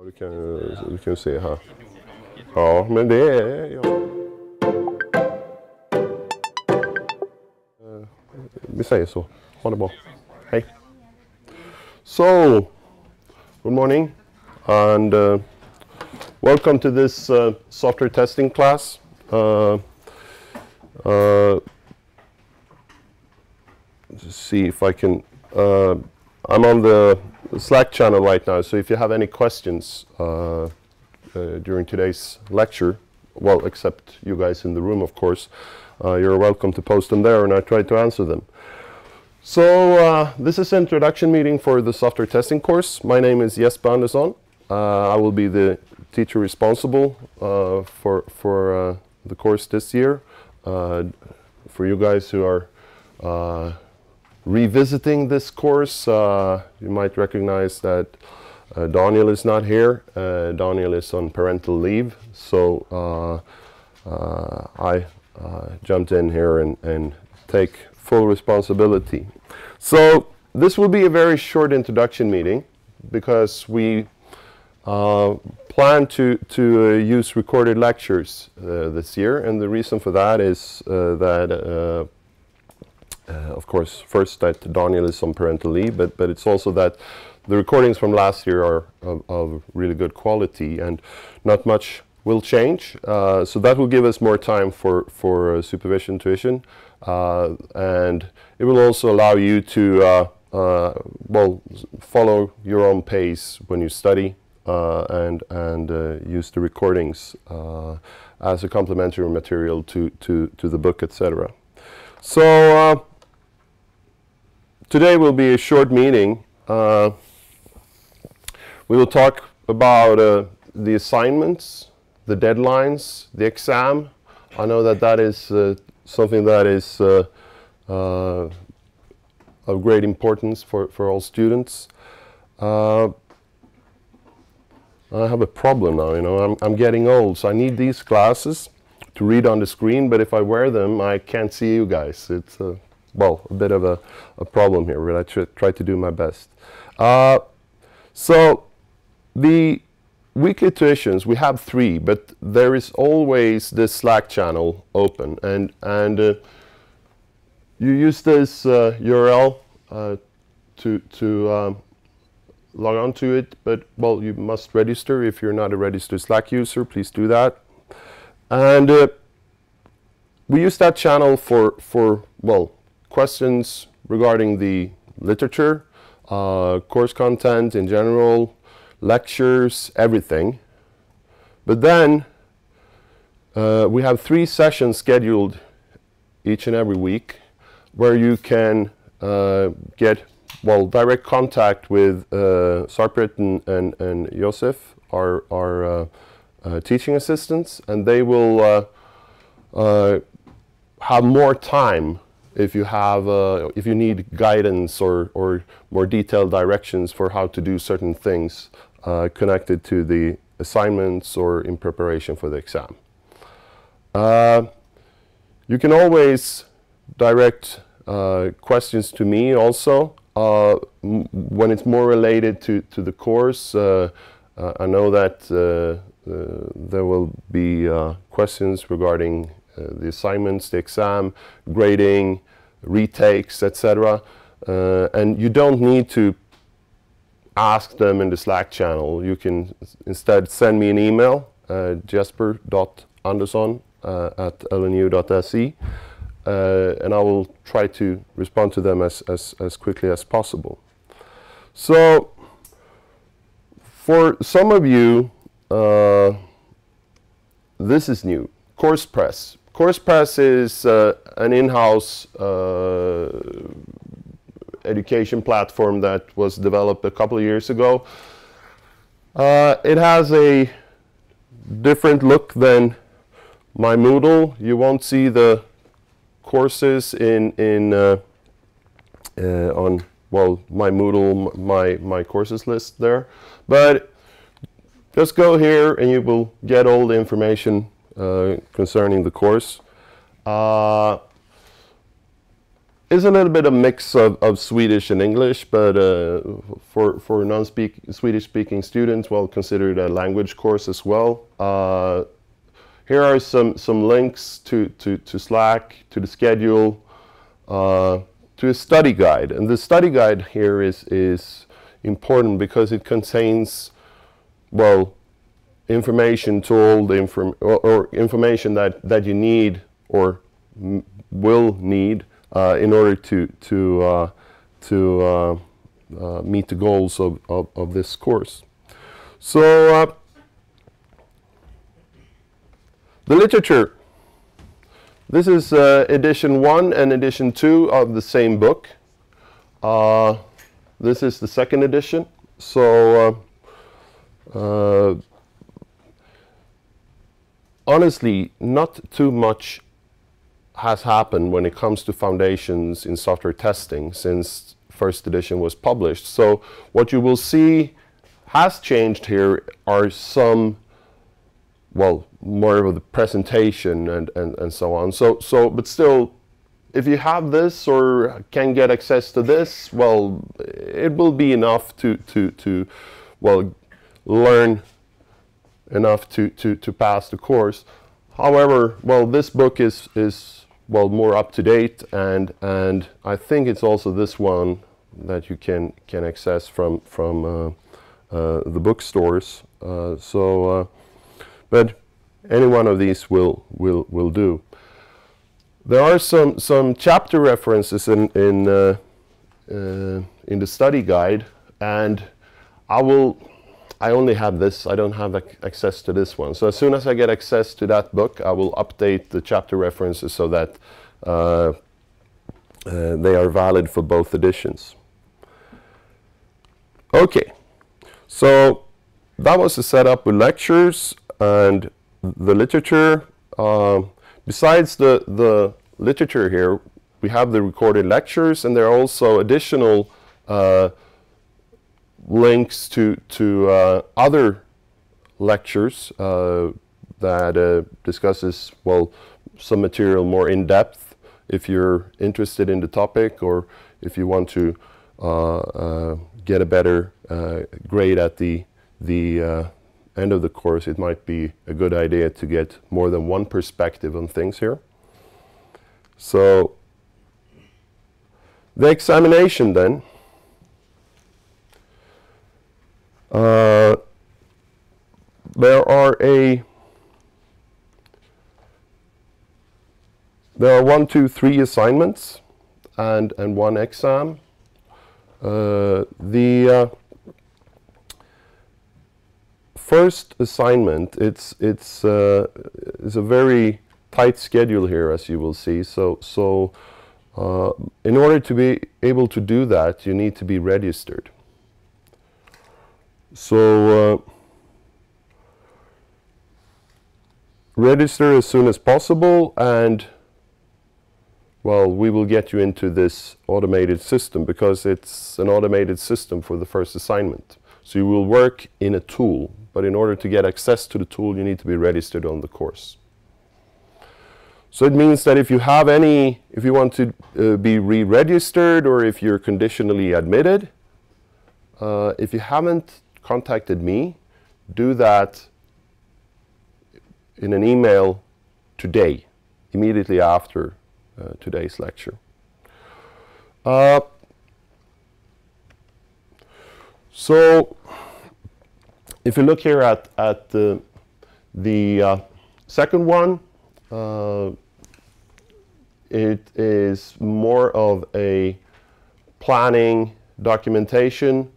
Du kan se här. Ja, men det är... Ja. Vi säger så. Ha det bra. Hej. So, good morning and welcome to this software testing class. Let's see if I can... I'm on the Slack channel right now, so if you have any questions during today's lecture, well, except you guys in the room, of course, you're welcome to post them there and I try to answer them. So this is an introduction meeting for the software testing course. My name is Jesper Andersson. I will be the teacher responsible for the course this year. For you guys who are revisiting this course, you might recognize that Daniel is not here. Daniel is on parental leave, so I jumped in here and take full responsibility. So this will be a very short introduction meeting because we plan to use recorded lectures this year, and the reason for that is that of course, first that Daniel is on parental leave, but it's also that the recordings from last year are of really good quality and not much will change. So that will give us more time for supervision tuition, and it will also allow you to well, follow your own pace when you study and use the recordings as a complementary material to the book, etc. So today will be a short meeting. We will talk about the assignments, the deadlines, the exam. I know that is something that is of great importance for all students. I have a problem now, you know, I'm getting old, so I need these glasses to read on the screen, but if I wear them, I can't see you guys. It's well, a bit of a problem here, but I try to do my best. So the weekly tuitions, we have 3, but there is always this Slack channel open, and you use this URL to log on to it, but well, you must register. If you're not a registered Slack user, please do that. And we use that channel for well, questions regarding the literature, course content in general, lectures, everything. But then we have 3 sessions scheduled each and every week where you can get, well, direct contact with Sarprit and Josef, our teaching assistants, and they will have more time if you have if you need guidance or more detailed directions for how to do certain things connected to the assignments or in preparation for the exam. You can always direct questions to me also when it's more related to the course. I know that there will be questions regarding the assignments, the exam, grading, retakes, etc. And you don't need to ask them in the Slack channel. You can instead send me an email, jesper.andersson@lnu.se, and I will try to respond to them as quickly as possible. So, for some of you, this is new. CoursePress. CoursePress is an in-house education platform that was developed a couple of years ago. It has a different look than my Moodle. You won't see the courses on, well, my Moodle, my courses list there, but just go here and you will get all the information concerning the course. is a little bit of mix of Swedish and English, but for Swedish speaking students, well, consider it a language course as well. Here are some links to Slack, to the schedule, to a study guide. And the study guide here is important because it contains, well, information told, or information that you need or will need in order to meet the goals of this course. So the literature. This is edition 1 and edition 2 of the same book. This is the second edition. So honestly, not too much has happened when it comes to foundations in software testing since first edition was published. So what you will see has changed here are some, well, more of the presentation and so on. So but still, if you have this or can get access to this, well, it will be enough to well, learn enough to pass the course. However, well, this book is well, more up to date, and I think it's also this one that you can access from the bookstores. But any one of these will do. There are some chapter references in the study guide, and I only have this. I don't have access to this one. So as soon as I get access to that book, I will update the chapter references so that they are valid for both editions. Okay, so that was the setup with lectures and the literature. Besides the literature here, we have the recorded lectures, and there are also additional links to other lectures that discusses, well, some material more in depth if you're interested in the topic, or if you want to get a better grade at the end of the course. It might be a good idea to get more than one perspective on things here. So the examination then. There are 1, 2, 3 assignments and one exam. The first assignment, it's a very tight schedule here, as you will see. So in order to be able to do that, you need to be registered. So register as soon as possible, and well, we will get you into this automated system because it's an automated system for the first assignment. So you will work in a tool, but in order to get access to the tool, you need to be registered on the course. So it means that if you want to be re-registered, or if you're conditionally admitted, if you haven't contacted me, do that in an email today, immediately after today's lecture. So if you look here at the second one, it is more of a planning documentation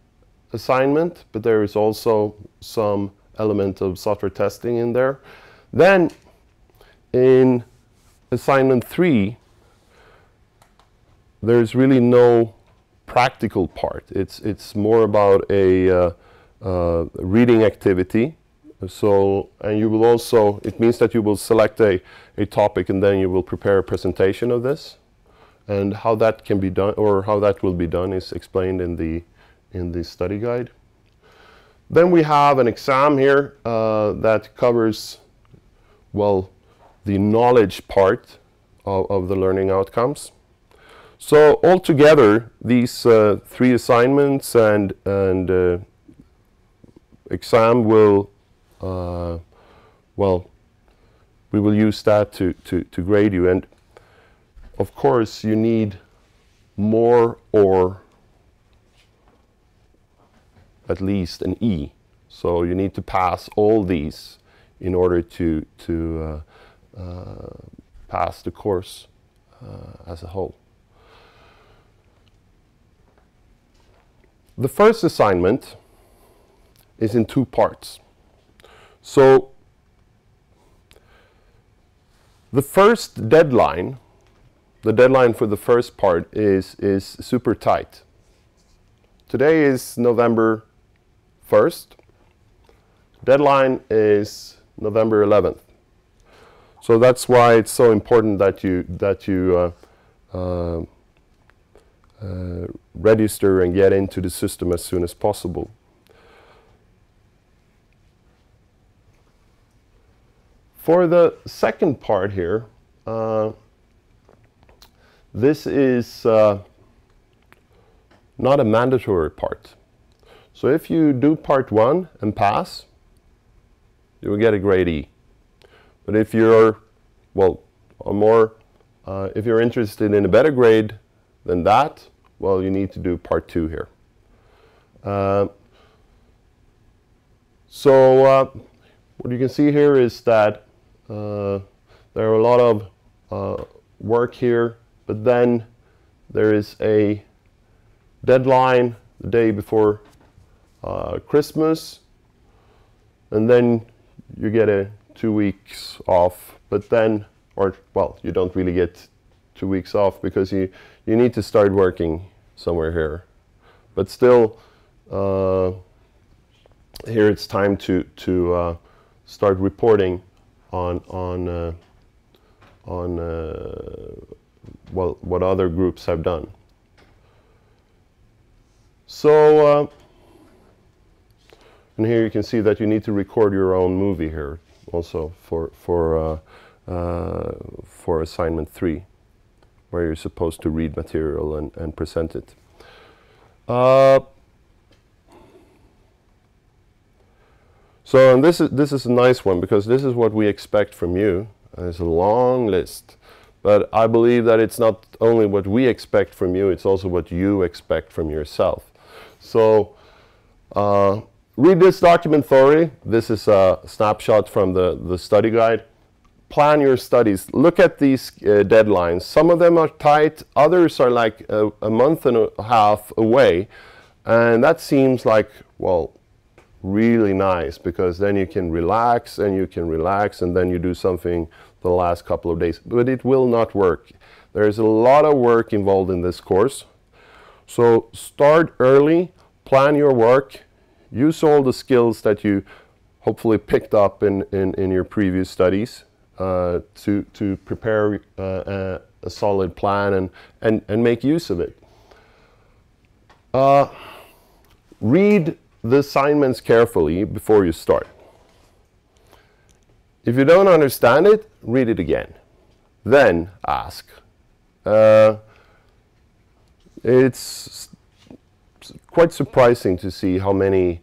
assignment, but there is also some element of software testing in there. Then in assignment 3, there's really no practical part. It's more about a reading activity. So, and you will also, it means that you will select a topic, and then you will prepare a presentation of this. And how that can be done, or how that will be done, is explained in the study guide. Then we have an exam here that covers, well, the knowledge part of the learning outcomes. So altogether, these 3 assignments and exam will, well, we will use that to grade you. And of course, you need more or at least an E. So you need to pass all these in order to pass the course as a whole. The first assignment is in 2 parts. So the first deadline, the deadline for the first part is super tight. Today is November 1st. Deadline is November 11th. So that's why it's so important that you register and get into the system as soon as possible. For the second part here, this is not a mandatory part. So if you do part 1 and pass, you will get a grade E. But if you're, well, if you're interested in a better grade than that, well, you need to do part 2 here. What you can see here is that there are a lot of work here, but then there is a deadline the day before Christmas, and then you get 2 weeks off, but then, or well, you don't really get 2 weeks off because you need to start working somewhere here. But still, here it's time to start reporting on well, what other groups have done. So, and here you can see that you need to record your own movie here also for assignment 3, where you're supposed to read material and present it. So, and this is a nice one, because this is what we expect from you. It's a long list, but I believe that it's not only what we expect from you, it's also what you expect from yourself. So, read this document thoroughly. This is a snapshot from the study guide. Plan your studies. Look at these deadlines. Some of them are tight, others are like a month and a half away, and that seems like, well, really nice, because then you can relax and then you do something the last couple of days. But it will not work. There's a lot of work involved in this course. So start early, plan your work, use all the skills that you hopefully picked up in your previous studies to prepare a solid plan and make use of it. Read the assignments carefully before you start. If you don't understand it, read it again. Then ask. It's quite surprising to see how many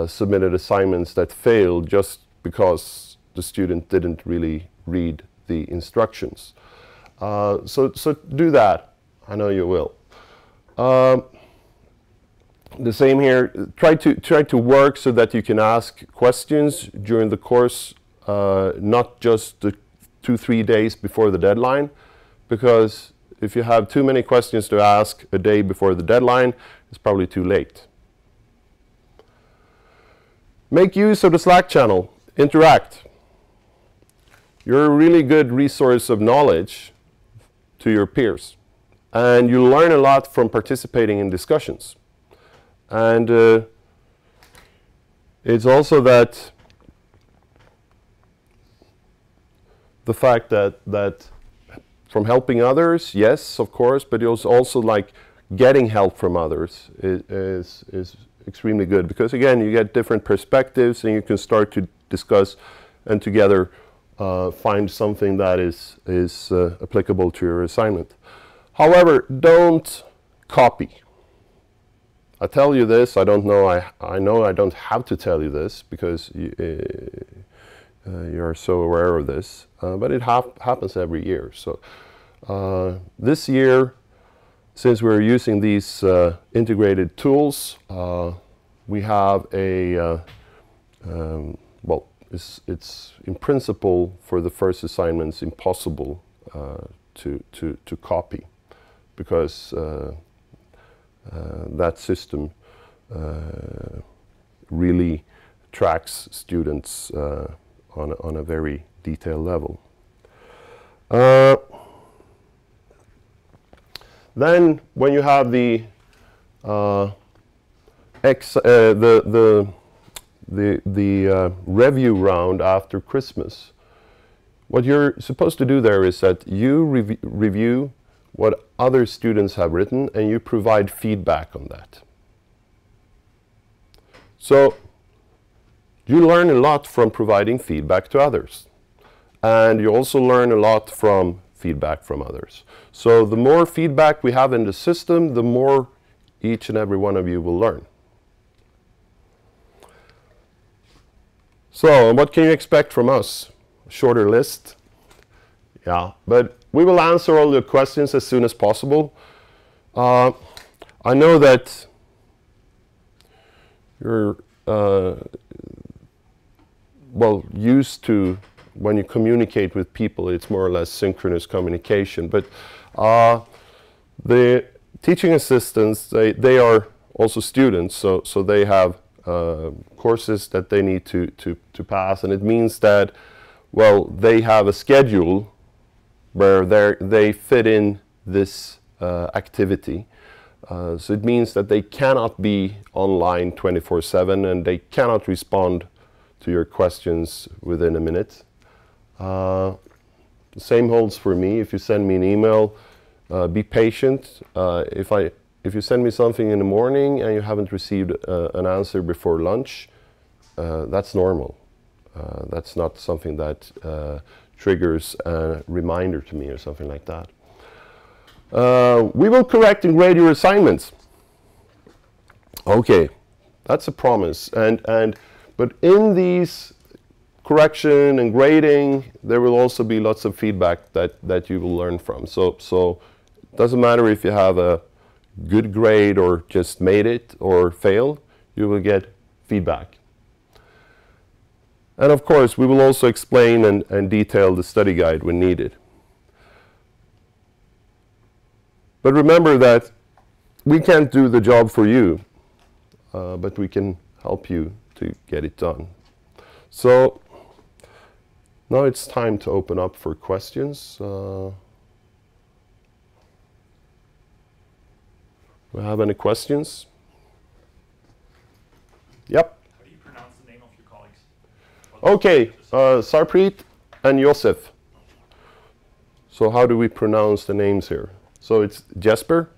submitted assignments that failed just because the student didn't really read the instructions. So do that. I know you will. The same here. Try to work so that you can ask questions during the course, not just the 2-3 days before the deadline, because if you have too many questions to ask a day before the deadline, it's probably too late. Make use of the Slack channel. Interact. You're a really good resource of knowledge to your peers, and you learn a lot from participating in discussions. And it's also that the fact that from helping others, yes, of course, but it's also like getting help from others is extremely good, because again, you get different perspectives and you can start to discuss and together find something that is applicable to your assignment. However, don't copy. I tell you this, I don't know, I know I don't have to tell you this because you're so aware of this, but it happens every year. So this year, since we're using these integrated tools, we have a, well, it's in principle for the first assignments impossible to copy, because that system really tracks students on a very detailed level. Then, when you have the review round after Christmas, what you're supposed to do there is that you review what other students have written and you provide feedback on that. So you learn a lot from providing feedback to others, and you also learn a lot from feedback from others. So the more feedback we have in the system, the more each and every one of you will learn. So what can you expect from us? Shorter list? Yeah, but we will answer all the questions as soon as possible. I know that you're well, used to, when you communicate with people, it's more or less synchronous communication. But the teaching assistants, they are also students, so they have courses that they need to pass, and it means that, well, they have a schedule where they fit in this activity. So it means that they cannot be online 24/7, and they cannot respond to your questions within a minute. The same holds for me. If you send me an email, be patient. If you send me something in the morning and you haven't received an answer before lunch, that's normal. That's not something that triggers a reminder to me or something like that. We will correct and grade your assignments. Okay, that's a promise. But in these correction and grading, there will also be lots of feedback that you will learn from. So it doesn't matter if you have a good grade or just made it or failed, you will get feedback. And of course, we will also explain and detail the study guide when needed. But remember that we can't do the job for you, but we can help you to get it done. So now it's time to open up for questions. Do we have any questions? Yep. How do you pronounce the name of your colleagues? Okay, Sarpreet and Josef. So how do we pronounce the names here? So it's Jesper?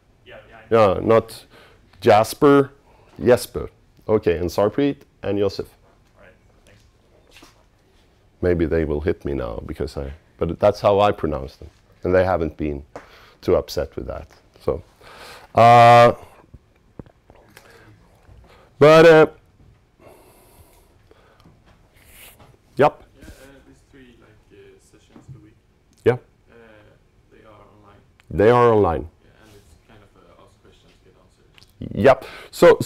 Yeah, not Jasper, Jesper. Okay, and Sarpreet and Josef. All right, thanks. Maybe they will hit me now because but that's how I pronounce them, and they haven't been too upset with that. So, yep. Yeah, these 3 sessions a week. Yeah. They are online. They are online. Yeah, and it's kind of ask questions, get answers. Yep. So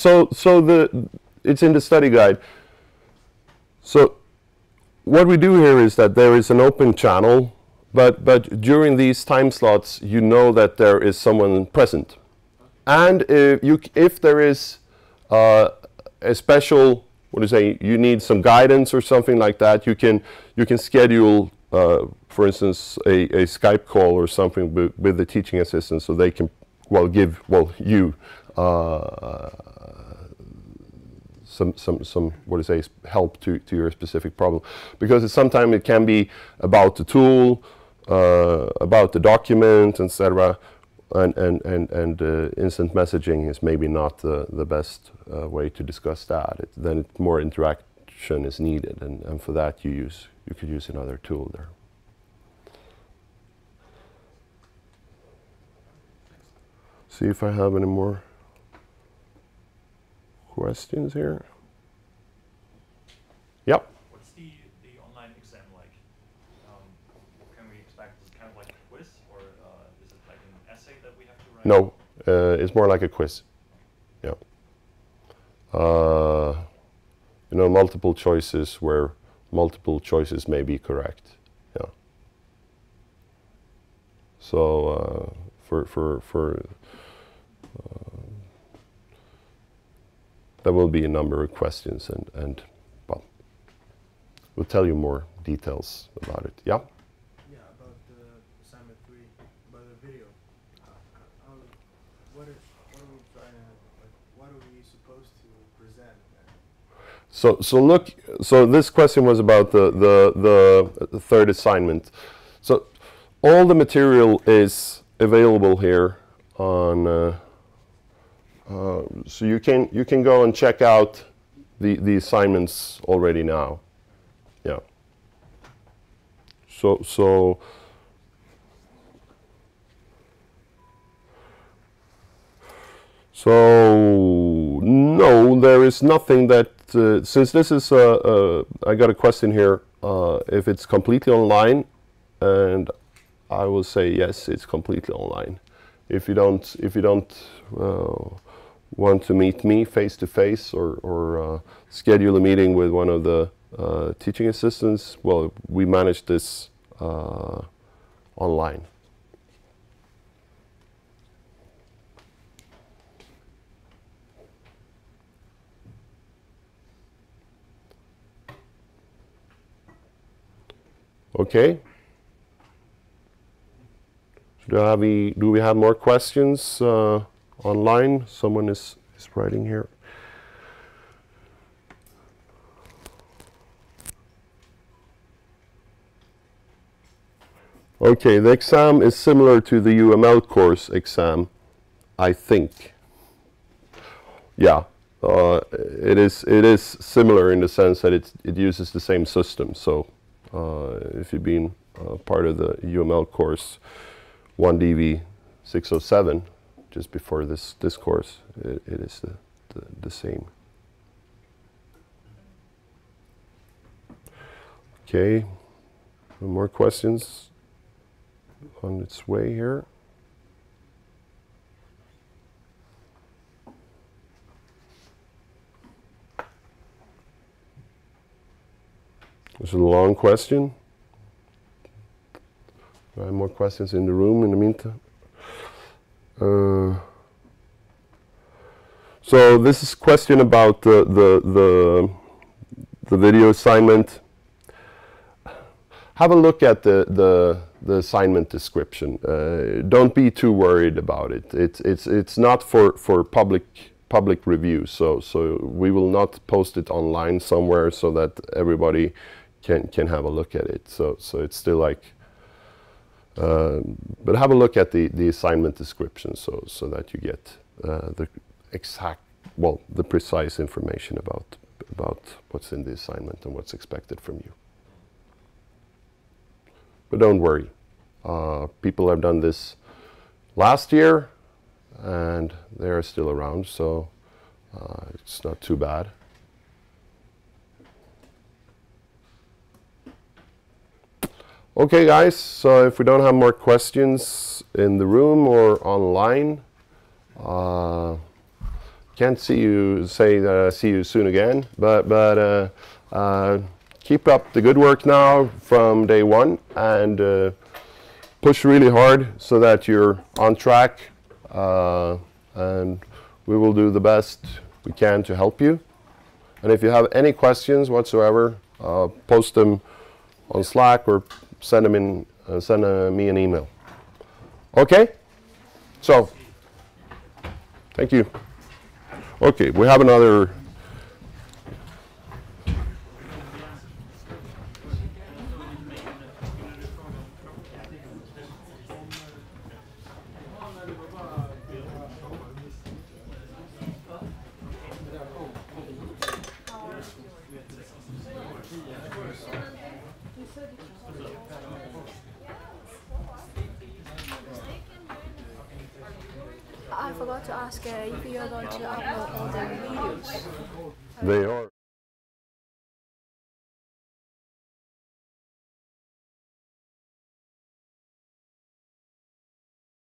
it's in the study guide. So what we do here is that there is an open channel, but during these time slots, you know that there is someone present. And if there is a special, you need some guidance or something like that, you can schedule, for instance, a Skype call or something with the teaching assistant, so they can give you some help to your specific problem, because sometimes it can be about the tool, about the document, etc. And instant messaging is maybe not the best way to discuss that. Then more interaction is needed, and for that you could use another tool there. See if I have any more questions here. Yep. What's the online exam like? What can we expect? Is it kind of like a quiz, or is it like an essay that we have to write? No, it's more like a quiz. Yeah. You know, multiple choices where multiple choices may be correct. Yeah. So there will be a number of questions, and well, we'll tell you more details about it. Yeah. Yeah, about the assignment 3, about the video. What are we trying to, like, what are we supposed to present? So this question was about the third assignment. So all the material is available here on. So you can go and check out the assignments already now. Yeah. So no, there is nothing that since this is I got a question here if it's completely online, and I will say yes, it's completely online. If you don't want to meet me face to face or schedule a meeting with one of the teaching assistants, well, we manage this online. Okay. Do we have more questions online? Someone is writing here. Okay, the exam is similar to the UML course exam, I think. Yeah, it is similar in the sense that it uses the same system. So if you've been part of the UML course 1DV 607, just before this course, it is the same. Okay, more questions on its way here. This is a long question. Do I have more questions in the room in the meantime? So this is a question about the video assignment. Have a look at the assignment description. Don't be too worried about it. It's not for public review. So we will not post it online somewhere so that everybody can have a look at it. So it's still like. But have a look at the assignment description so that you get the exact, well, the precise information about what's in the assignment and what's expected from you. But don't worry. People have done this last year and they are still around, so it's not too bad. Okay, guys, so if we don't have more questions in the room or online, can't see you see you soon again, but keep up the good work now from day one, and push really hard so that you're on track, and we will do the best we can to help you. And if you have any questions whatsoever, post them on Slack or send them in. Send me an email. Okay. So, thank you. Okay, we have another. forgot to ask if you are going to upload all the videos. They are.